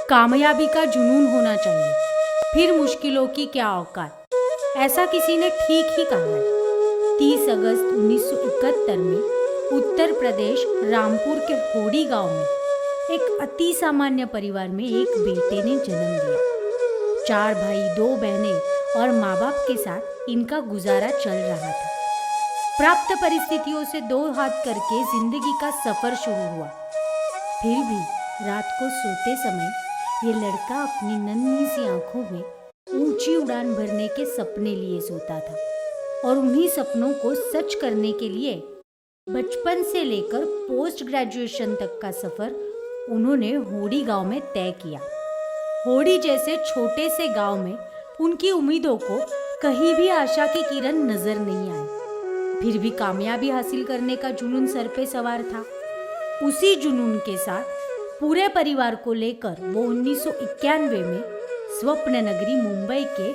कामयाबी का जुनून होना चाहिए, फिर मुश्किलों की क्या औकात, ऐसा किसी ने ठीक ही कहा है। 30 अगस्त 1971 में उत्तर प्रदेश रामपुर के होडी गांव में एक अति सामान्य परिवार में एक बेटे ने जन्म लिया। 4 भाई 2 बहनें और माँ बाप के साथ इनका गुजारा चल रहा था। प्राप्त परिस्थितियों से 2 हाथ करके जिंदगी का सफर शुरू हुआ। फिर भी रात को सोते समय ये लड़का अपनी नन्ही सी आंखों में ऊंची उड़ान भरने के सपने लिए सोता था और उन्हीं सपनों को सच करने के लिए बचपन से लेकर पोस्ट ग्रेजुएशन तक का सफर उन्होंने होडी गांव में तय किया। होडी जैसे छोटे से गांव में उनकी उम्मीदों को कहीं भी आशा की किरण नजर नहीं आई। फिर भी कामयाबी हासिल करने का जुनून सर पे सवार था। उसी जुनून के साथ पूरे परिवार को लेकर वो 1991 में स्वप्न नगरी मुंबई के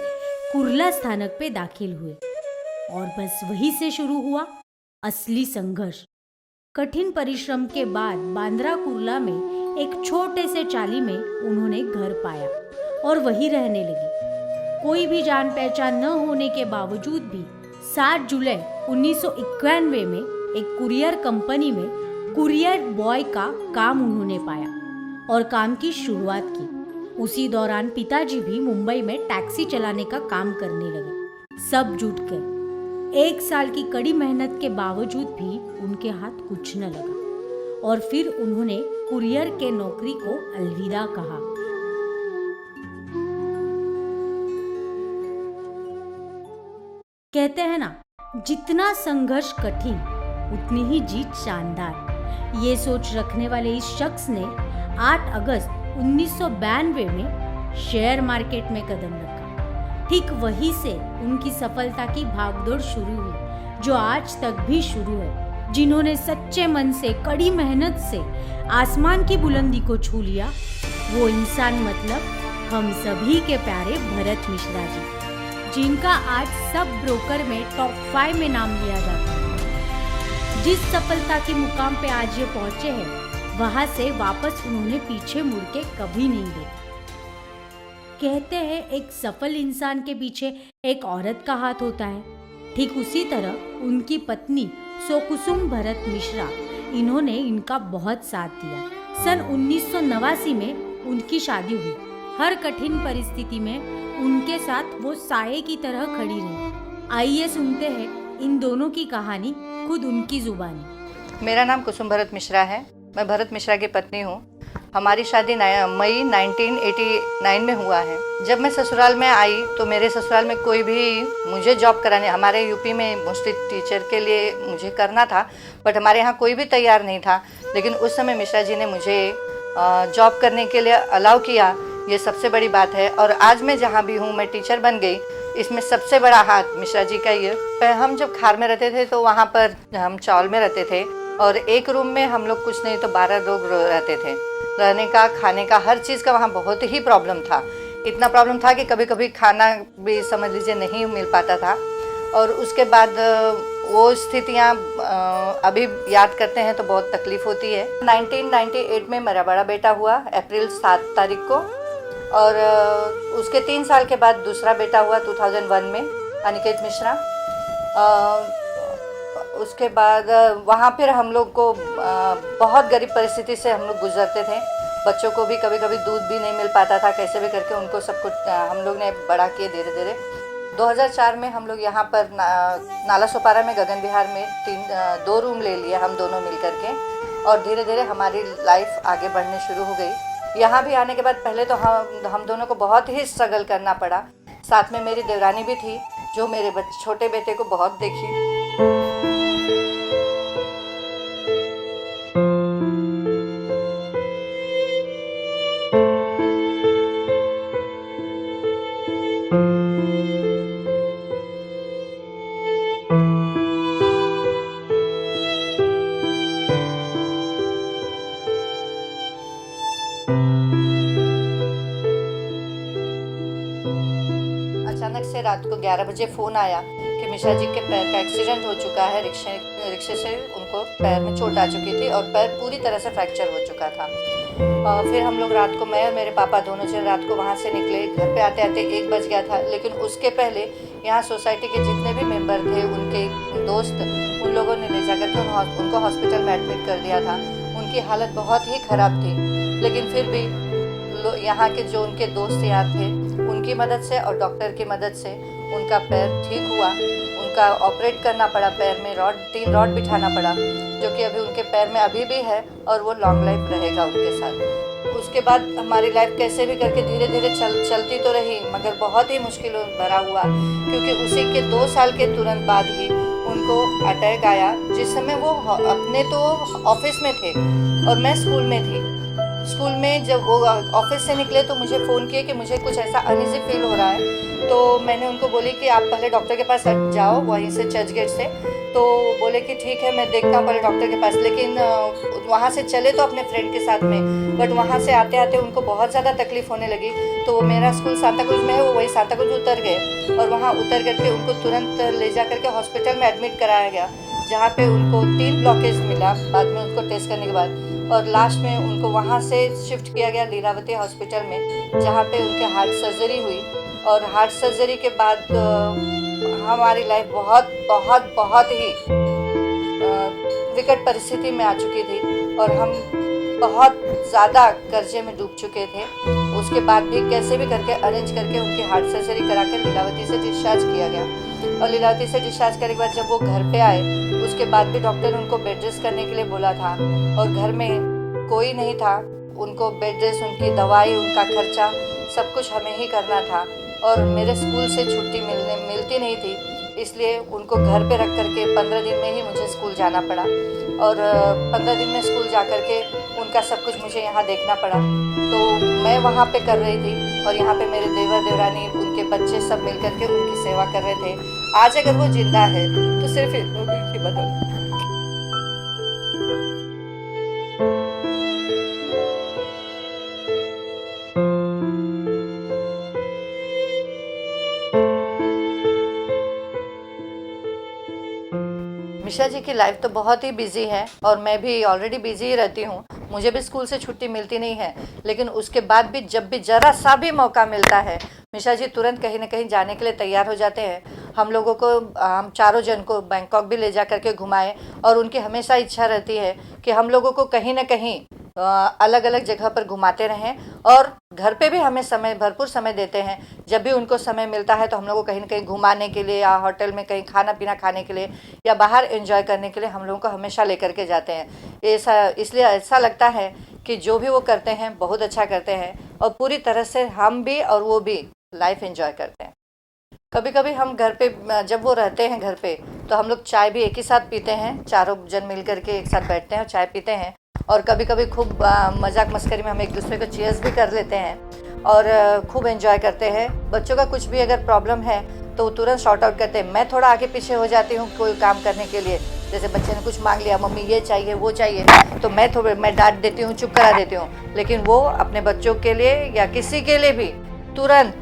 कुर्ला स्थानक पे दाखिल हुए और बस वहीं से शुरू हुआ असली संघर्ष। कठिन परिश्रम के बाद बांद्रा कुर्ला में एक छोटे से चाली में उन्होंने घर पाया और वहीं रहने लगे। कोई भी जान पहचान न होने के बावजूद भी 7 जुलाई 1991 में एक कुरियर कंपनी में कुरियर बॉय का काम उन्होंने पाया और काम की शुरुआत की। उसी दौरान पिताजी भी मुंबई में टैक्सी चलाने का काम करने लगे। सब जुट गए। 1 साल की कड़ी मेहनत के बावजूद भी उनके हाथ कुछ न लगा और फिर उन्होंने कुरियर के नौकरी को अलविदा कहा। कहते हैं ना, जितना संघर्ष कठिन उतनी ही जीत शानदार। ये सोच रखने वाले इस शख्स ने 8 अगस्त 1992 में शेयर मार्केट में कदम रखा। ठीक वहीं से उनकी सफलता की भागदौड़ शुरू हुई, जो आज तक भी शुरू है। जिन्होंने सच्चे मन से, कड़ी मेहनत से आसमान की बुलंदी को छू लिया, वो इंसान मतलब हम सभी के प्यारे भरत मिश्रा जी, जिनका आज सब ब्रोकर में टॉप 5 में नाम लिया जाता है। जिस सफलता के मुकाम पे आज ये पहुंचे हैं, वहां से वापस उन्होंने पीछे मुड़ के कभी नहीं देखा। कहते हैं एक सफल इंसान के पीछे एक औरत का हाथ होता है। ठीक उसी तरह उनकी पत्नी सोकुसुम भरत मिश्रा, इन्होंने इनका बहुत साथ दिया। सन 1989 में उनकी शादी हुई। हर कठिन परिस्थिति में उनके साथ वो साये की तरह खड़ी रही। आइए सुनते हैं इन दोनों की कहानी खुद उनकी जुबानी। मेरा नाम कुसुम भरत मिश्रा है। मैं भरत मिश्रा की पत्नी हूँ। हमारी शादी मई 1989 में हुआ है। जब मैं ससुराल में आई तो मेरे ससुराल में कोई भी मुझे जॉब कराने, हमारे यूपी में मोस्टली टीचर के लिए मुझे करना था, बट हमारे यहाँ कोई भी तैयार नहीं था। लेकिन उस समय मिश्रा जी ने मुझे जॉब करने के लिए अलाउ किया, ये सबसे बड़ी बात है। और आज मैं जहाँ भी हूँ, मैं टीचर बन गई, इसमें सबसे बड़ा हाथ मिश्रा जी का ही है। हम जब खार में रहते थे तो वहाँ पर हम चावल में रहते थे और एक रूम में हम लोग कुछ नहीं तो 12 लोग रहते थे। रहने का, खाने का, हर चीज़ का वहाँ बहुत ही प्रॉब्लम था। इतना प्रॉब्लम था कि कभी कभी खाना भी समझ लीजिए नहीं मिल पाता था। और उसके बाद वो स्थितियाँ अभी याद करते हैं तो बहुत तकलीफ़ होती है। 1998 में मेरा बड़ा बेटा हुआ, अप्रैल 7 तारीख को, और उसके 3 साल के बाद दूसरा बेटा हुआ 2001 में, अनिकेत मिश्रा। उसके बाद वहाँ फिर हम लोग को बहुत गरीब परिस्थिति से हम लोग गुजरते थे। बच्चों को भी कभी कभी दूध भी नहीं मिल पाता था, कैसे भी करके उनको सब कुछ हम लोग ने बड़ा किए धीरे धीरे। 2004 में हम लोग यहाँ पर नाला सोपारा में गगन विहार में 2 रूम ले लिए हम दोनों मिल करके, और धीरे धीरे हमारी लाइफ आगे बढ़ने शुरू हो गई। यहाँ भी आने के बाद पहले तो हम दोनों को बहुत ही स्ट्रगल करना पड़ा। साथ में मेरी देवरानी भी थी जो मेरे छोटे बेटे को बहुत देखी। अचानक से रात को 11 बजे फ़ोन आया कि मिश्रा जी के पैर का एक्सीडेंट हो चुका है, रिक्शे से उनको पैर में चोट आ चुकी थी और पैर पूरी तरह से फ्रैक्चर हो चुका था। फिर हम लोग रात को, मैं और मेरे पापा दोनों जन रात को वहाँ से निकले। घर पे आते आते 1 बज गया था, लेकिन उसके पहले यहाँ सोसाइटी के जितने भी मेंबर थे, उनके दोस्त, उन लोगों ने ले जाकर के उनको हॉस्पिटल में एडमिट कर दिया था। उनकी हालत बहुत ही ख़राब थी, लेकिन फिर भी यहाँ के जो उनके दोस्त यार थे, उनकी मदद से और डॉक्टर की मदद से उनका पैर ठीक हुआ। उनका ऑपरेट करना पड़ा, पैर में 3 रॉड बिठाना पड़ा, जो कि अभी उनके पैर में अभी भी है और वो लॉन्ग लाइफ रहेगा उनके साथ। उसके बाद हमारी लाइफ कैसे भी करके धीरे धीरे चलती तो रही, मगर बहुत ही मुश्किल भरा हुआ, क्योंकि उसी के 2 साल के तुरंत बाद ही उनको अटैक आया, जिस समय वो अपने तो ऑफिस में थे और मैं स्कूल में थी। स्कूल में जब वो ऑफिस से निकले तो मुझे फ़ोन किए कि मुझे कुछ ऐसा अनईजी फील हो रहा है। तो मैंने उनको बोली कि आप पहले डॉक्टर के पास जाओ, वहीं से चर्च गेट से। तो बोले कि ठीक है, मैं देखता हूँ पहले डॉक्टर के पास। लेकिन वहाँ से चले तो अपने फ्रेंड के साथ में, बट वहाँ से आते आते उनको बहुत ज़्यादा तकलीफ़ होने लगी। तो मेरा स्कूल सांता क्रूज में है, वो वही सांता क्रूज उतर गए और वहाँ उतर करके उनको तुरंत ले जा करके हॉस्पिटल में एडमिट कराया गया, जहाँ पे उनको 3 ब्लॉकेज मिला बाद में उनको टेस्ट करने के बाद। और लास्ट में उनको वहाँ से शिफ्ट किया गया लीलावती हॉस्पिटल में, जहाँ पे उनके हार्ट सर्जरी हुई। और हार्ट सर्जरी के बाद हमारी लाइफ बहुत ही विकट परिस्थिति में आ चुकी थी और हम बहुत ज़्यादा कर्जे में डूब चुके थे। उसके बाद भी कैसे भी करके अरेंज करके उनकी हार्ट सर्जरी करा के लीलावती से डिस्चार्ज किया गया। और लीलावती से डिस्चार्ज करने के बाद जब वो घर पे आए, उसके बाद भी डॉक्टर ने उनको बेड रेस्ट करने के लिए बोला था और घर में कोई नहीं था। उनको बेड रेस्ट, उनकी दवाई, उनका खर्चा सब कुछ हमें ही करना था और मेरे स्कूल से छुट्टी मिलती नहीं थी, इसलिए उनको घर पे रख करके 15 दिन में ही मुझे स्कूल जाना पड़ा। और 15 दिन में स्कूल जा कर के उनका सब कुछ मुझे यहाँ देखना पड़ा। तो मैं वहाँ पे कर रही थी और यहाँ पे मेरे देवर देवरानी, उनके बच्चे सब मिल कर के उनकी सेवा कर रहे थे। आज अगर वो जिंदा है तो सिर्फ इन लोगों की बदौलत। मिश्रा जी की लाइफ तो बहुत ही बिजी है और मैं भी ऑलरेडी बिजी ही रहती हूँ। मुझे भी स्कूल से छुट्टी मिलती नहीं है, लेकिन उसके बाद भी जब भी ज़रा सा भी मौका मिलता है, मिश्रा जी तुरंत कहीं ना कहीं जाने के लिए तैयार हो जाते हैं। हम लोगों को, हम चारों जन को बैंकॉक भी ले जा करके घुमाए और उनकी हमेशा इच्छा रहती है कि हम लोगों को कहीं ना कहीं अलग अलग जगह पर घुमाते रहें और घर पे भी हमें भरपूर समय देते हैं। जब भी उनको समय मिलता है तो हम लोग को कहीं ना कहीं घुमाने के लिए या होटल में कहीं खाना पीना खाने के लिए या बाहर एंजॉय करने के लिए हम लोगों को हमेशा लेकर के जाते हैं। इसलिए ऐसा लगता है कि जो भी वो करते हैं बहुत अच्छा करते हैं और पूरी तरह से हम भी और वो भी लाइफ एंजॉय करते हैं। कभी कभी हम घर पे, जब वो रहते हैं घर पे, तो हम लोग चाय भी एक ही साथ पीते हैं, चारों जन मिल करके एक साथ बैठते हैं और चाय पीते हैं। और कभी कभी खूब मजाक मस्करी में हम एक दूसरे को चीयर्स भी कर लेते हैं और खूब एंजॉय करते हैं। बच्चों का कुछ भी अगर प्रॉब्लम है तो तुरंत शॉर्ट आउट करते हैं। मैं थोड़ा आगे पीछे हो जाती हूँ कोई काम करने के लिए, जैसे बच्चे ने कुछ मांग लिया, मम्मी ये चाहिए वो चाहिए, तो मैं डांट देती हूँ, चुप करा देती हूँ। लेकिन वो अपने बच्चों के लिए या किसी के लिए भी तुरंत,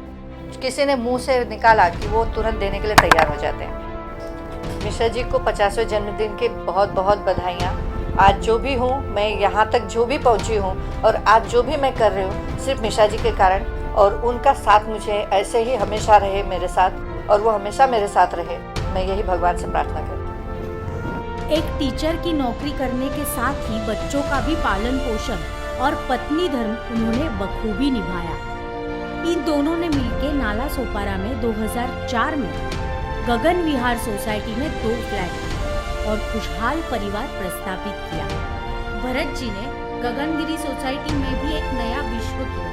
किसी ने मुंह से निकाला कि वो तुरंत देने के लिए तैयार हो जाते हैं। मिश्रा जी को 50वें जन्मदिन की बहुत बहुत बधाइयाँ। आज जो भी हूँ, मैं यहाँ तक जो भी पहुँची हूँ और आज जो भी मैं कर रही हूँ, सिर्फ मिश्रा जी के कारण, और उनका साथ मुझे ऐसे ही हमेशा रहे मेरे साथ और वो हमेशा मेरे साथ रहे। मैं यही भगवान से प्रार्थना करती हूँ। एक टीचर की नौकरी करने के साथ ही बच्चों का भी पालन पोषण और पत्नी धर्म उन्होंने बखूबी निभाया। इन दोनों ने मिलकर नाला सोपारा में 2004 में गगन विहार सोसाइटी में 2 फ्लैट और खुशहाल परिवार प्रस्तापित किया। भरत जी ने गगनगिरी सोसाइटी में भी एक नया विश्व किया।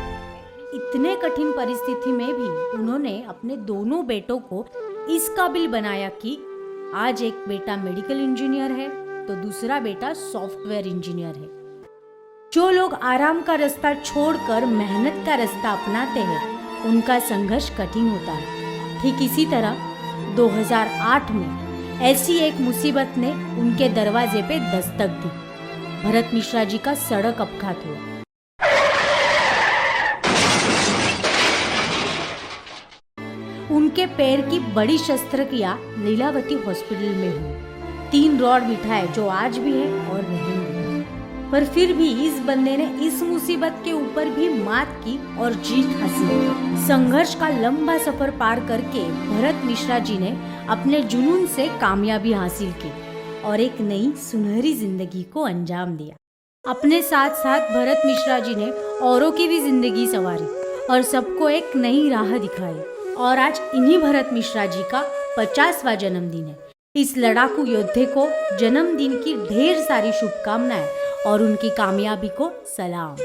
इतने कठिन परिस्थिति में भी उन्होंने अपने दोनों बेटों को इस काबिल बनाया कि आज एक बेटा मेडिकल इंजीनियर है तो दूसरा बेटा सॉफ्टवेयर इंजीनियर है। जो लोग आराम का रास्ता छोड़कर मेहनत का रास्ता अपनाते हैं, उनका संघर्ष कठिन होता है। ठीक इसी तरह 2008 में ऐसी एक मुसीबत ने उनके दरवाजे पे दस्तक दी। भरत मिश्रा जी का सड़क अपघात हुआ। उनके पैर की बड़ी शस्त्रक्रिया लीलावती हॉस्पिटल में हुई। 3 रॉड बिठाए जो आज भी है और रहेंगे। पर फिर भी इस बंदे ने इस मुसीबत के ऊपर भी मात की और जीत हासिल की। संघर्ष का लंबा सफर पार करके भरत मिश्रा जी ने अपने जुनून से कामयाबी हासिल की और एक नई सुनहरी जिंदगी को अंजाम दिया। अपने साथ साथ भरत मिश्रा जी ने औरों की भी जिंदगी संवारी और सबको एक नई राह दिखाई। और आज इन्हीं भरत मिश्रा जी का 50वां जन्मदिन है। इस लड़ाकू योद्धे को जन्मदिन की ढेर सारी शुभकामनाएं और उनकी कामयाबी को सलाम।